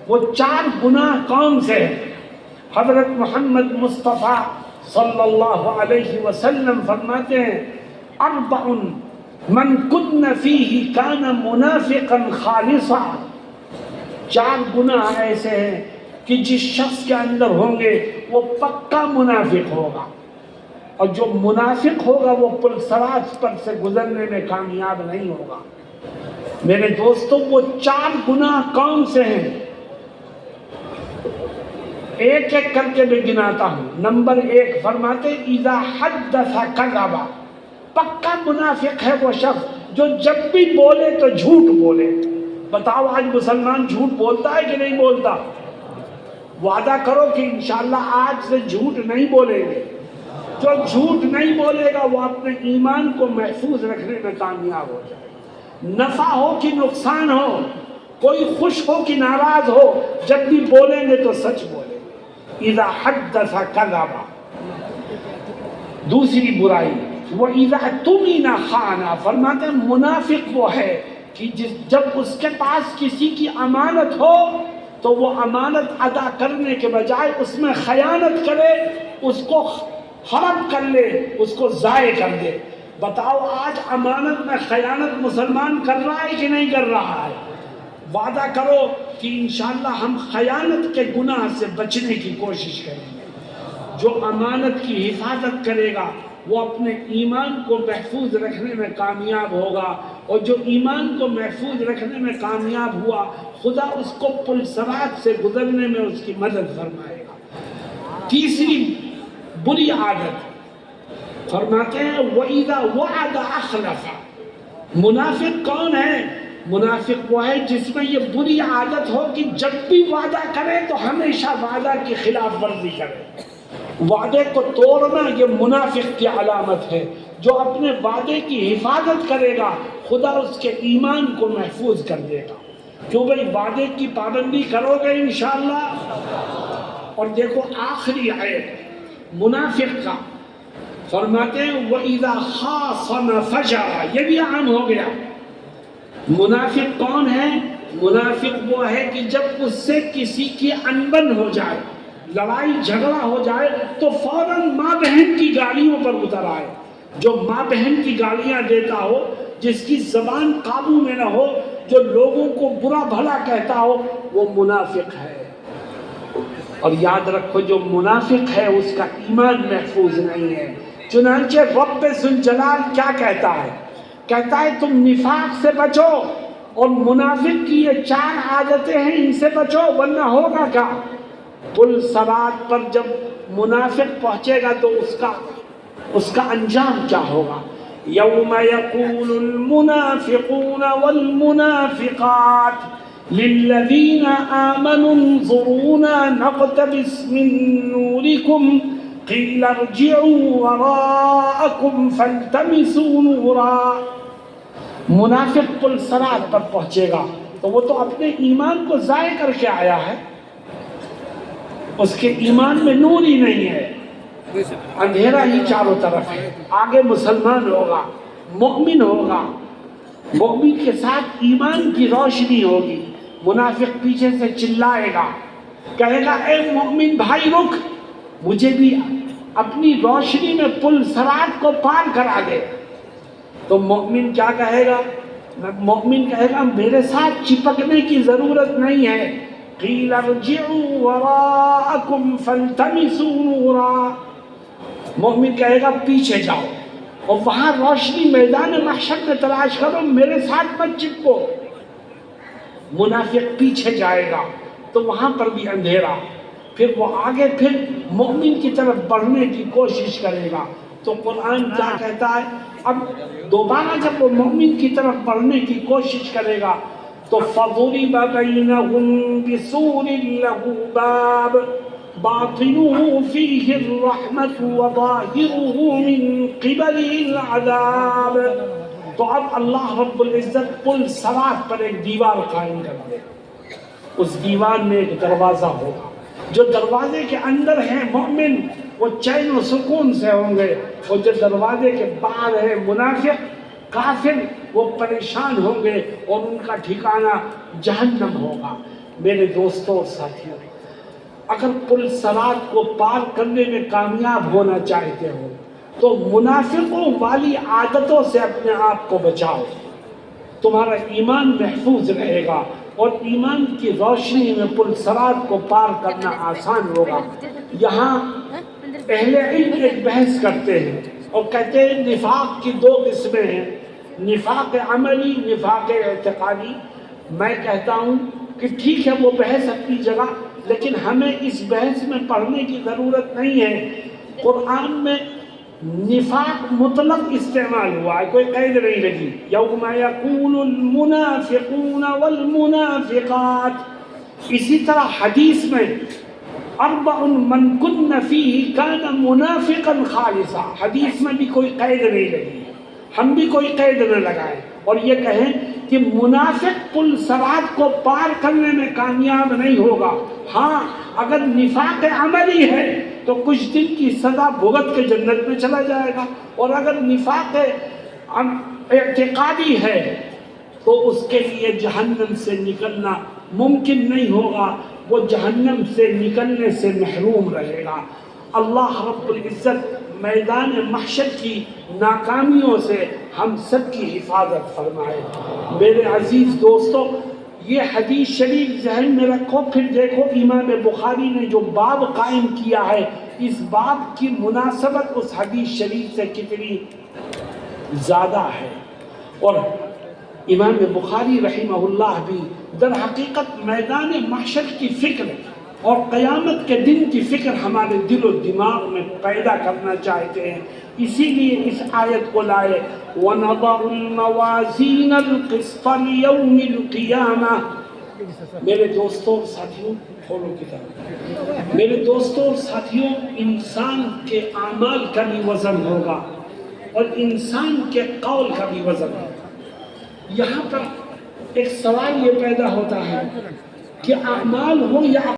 وہ 4 گناہ کون سے ہیں؟ حضرت محمد مصطفیٰ صلی اللہ علیہ وسلم فرماتے ہیں 4 من کن فیہ کان منافقا خالصا. 4 گناہ ایسے ہیں کہ جس شخص کے اندر ہوں گے وہ پکا منافق ہوگا، اور جو منافق ہوگا وہ پل صراط پر سے گزرنے میں کامیاب نہیں ہوگا. میرے دوستوں، وہ 4 گناہ کون سے ہیں؟ ایک ایک کر کے میں گناتا ہوں. نمبر 1 فرماتے اذا حدث کذب. پکا منافق ہے وہ شخص جو جب بھی بولے تو جھوٹ بولے. بتاؤ آج مسلمان جھوٹ بولتا ہے کہ نہیں بولتا؟ وعدہ کرو کہ انشاءاللہ آج سے جھوٹ نہیں بولیں گے. جو جھوٹ نہیں بولے گا وہ اپنے ایمان کو محفوظ رکھنے میں کامیاب ہو جائے. نفع ہو کہ نقصان ہو، کوئی خوش ہو کہ ناراض ہو، جب بھی بولیں گے تو سچ بولیں گے. اذا حدث کذب. دوسری برائی وَإِذَا اؤْتُمِنَ خَانَ. فرماتے ہیں منافق وہ ہے کہ جب اس کے پاس کسی کی امانت ہو تو وہ امانت ادا کرنے کے بجائے اس میں خیانت کرے، اس کو حرام کر لے، اس کو ضائع کر دے. بتاؤ آج امانت میں خیانت مسلمان کر رہا ہے کہ نہیں کر رہا ہے؟ وعدہ کرو کہ انشاءاللہ ہم خیانت کے گناہ سے بچنے کی کوشش کریں گے. جو امانت کی حفاظت کرے گا وہ اپنے ایمان کو محفوظ رکھنے میں کامیاب ہوگا، اور جو ایمان کو محفوظ رکھنے میں کامیاب ہوا خدا اس کو پل صراط سے گزرنے میں اس کی مدد فرمائے گا. تیسری بری عادت فرماتے ہیں وَإِذَا وَعَدَ أَخْلَفَ. منافق کون ہے؟ منافق وہ ہے جس میں یہ بری عادت ہو کہ جب بھی وعدہ کرے تو ہمیشہ وعدہ کی خلاف ورزی کرے. وعدے کو توڑنا یہ منافق کی علامت ہے. جو اپنے وعدے کی حفاظت کرے گا خدا اس کے ایمان کو محفوظ کر دے گا. کیوں بھائی؟ وعدے کی پابندی کرو گے انشاءاللہ. اور دیکھو آخری آیت منافق کا فرماتے ہیں وَإِذَا خَاصَمَ فَجَرَ. یہ بھی عام ہو گیا. منافق کون ہے؟ منافق وہ ہے کہ جب اس سے کسی کی انبن ہو جائے، لڑائی جھگڑا ہو جائے تو فوراً ماں بہن کی گالیوں پر اتر آئے. جو ماں بہن کی گالیاں دیتا ہو، جس کی زبان قابو میں نہ ہو، جو لوگوں کو برا بھلا کہتا ہو، وہ منافق ہے۔ اور یاد رکھو جو منافق ہے اس کا ایمان محفوظ نہیں ہے۔ چنانچہ رب ذوالجلال کیا کہتا ہے؟ کہتا ہے تم نفاق سے بچو، اور منافق کی یہ 4 عادتیں ہیں، ان سے بچو ورنہ ہوگا کیا؟ پل صراط پر جب منافق پہنچے گا تو اس کا انجام کیا ہوگا؟ یوم یقول المنافقون والمنافقات للذین آمنوا انظرونا نقتبس من نورکم قیل ارجعوا وراءکم فالتمسوا نورا۔ منافق پل صراط پر پہنچے گا تو وہ تو اپنے ایمان کو ضائع کر کے آیا ہے، اس کے ایمان میں نور ہی نہیں ہے، اندھیرا ہی چاروں طرف ہے۔ آگے مسلمان ہوگا، مومن ہوگا، مومن کے ساتھ ایمان کی روشنی ہوگی۔ منافق پیچھے سے چلائے گا، کہے گا اے مومن بھائی رک، مجھے بھی اپنی روشنی میں پل صراط کو پار کرا دے۔ تو مومن کیا کہے گا؟ مومن کہے گا میرے ساتھ چپکنے کی ضرورت نہیں ہے، قیل ارجعوا وراءکم فالتمسوا نورا۔ مومن کہے گا پیچھے جاؤ اور وہاں روشنی میدان محشر میں تلاش کرو، میرے ساتھ مت چپکو۔ منافق پیچھے جائے گا تو وہاں پر بھی اندھیرا، پھر وہ آگے پھر مومن کی طرف بڑھنے کی کوشش کرے گا۔ تو قرآن کیا کہتا ہے؟ اب دوبارہ جب وہ مومن کی طرف بڑھنے کی کوشش کرے گا تو فَضُرِبَ بَيْنَهُمْ بِسُورٍ لَهُ بَابٌ بَاطِنُهُ فِيهِ الرَّحْمَةُ وَظَاهِرُهُ مِنْ قِبَلِهِ الْعَذَابُ۔ تو اب اللہ رب العزت پل صراط پر ایک دیوار قائم کر دے، اس دیوار میں ایک دروازہ ہوگا، جو دروازے کے اندر ہیں مومن وہ چین و سکون سے ہوں گے، اور جو دروازے کے باہر ہے منافق کافر وہ پریشان ہوں گے اور ان کا ٹھکانہ جہنم ہوگا۔ میرے دوستوں اور ساتھیوں، اگر پل صراط کو پار کرنے میں کامیاب ہونا چاہتے ہو تو منافقوں والی عادتوں سے اپنے آپ کو بچاؤ، تمہارا ایمان محفوظ رہے گا اور ایمان کی روشنی میں پل صراط کو پار کرنا آسان ہوگا۔ یہاں اہل علم ایک بحث کرتے ہیں اور کہتے ہیں نفاق کی 2 قسمیں ہیں، نفاق عملی، نفاق اعتقادی۔ میں کہتا ہوں کہ ٹھیک ہے وہ بحث اپنی جگہ، لیکن ہمیں اس بحث میں پڑھنے کی ضرورت نہیں ہے۔ قرآن میں نفاق مطلق استعمال ہوا ہے، کوئی قید نہیں لگی۔ یوم یقول المنافقون والمنافقات۔ اسی طرح حدیث میں 4 من کن فیہ کان منافقا خالصا، حدیث میں بھی کوئی قید نہیں لگی، ہم بھی کوئی قید نہ لگائیں اور یہ کہیں کہ منافق پل صراط کو پار کرنے میں کامیاب نہیں ہوگا۔ ہاں اگر نفاق عملی ہے تو کچھ دن کی سزا بھگت کے جنت میں چلا جائے گا، اور اگر نفاق اعتقادی ہے تو اس کے لیے جہنم سے نکلنا ممکن نہیں ہوگا، وہ جہنم سے نکلنے سے محروم رہے گا۔ اللہ رب العزت میدان محشر کی ناکامیوں سے ہم سب کی حفاظت فرمائے۔ میرے عزیز دوستو، یہ حدیث شریف ذہن میں رکھو، پھر دیکھو امام بخاری نے جو باب قائم کیا ہے، اس باب کی مناسبت اس حدیث شریف سے کتنی زیادہ ہے۔ اور امام بخاری رحمہ اللہ بھی در حقیقت میدان محشر کی فکر اور قیامت کے دن کی فکر ہمارے دل و دماغ میں پیدا کرنا چاہتے ہیں، اسی لیے اس آیت کو لائے وَنَضَعُ الْمَوَازِينَ الْقِسْطَ لِيَوْمِ الْقِيَامَةِ۔ میرے دوستوں اور ساتھیوں، کھولو کتاب، میرے دوستوں اور ساتھیوں، انسان کے اعمال کا بھی وزن ہوگا اور انسان کے قول کا بھی وزن ہوگا۔ یہاں پر ایک سوال یہ پیدا ہوتا ہے کہ اعمال ہو یا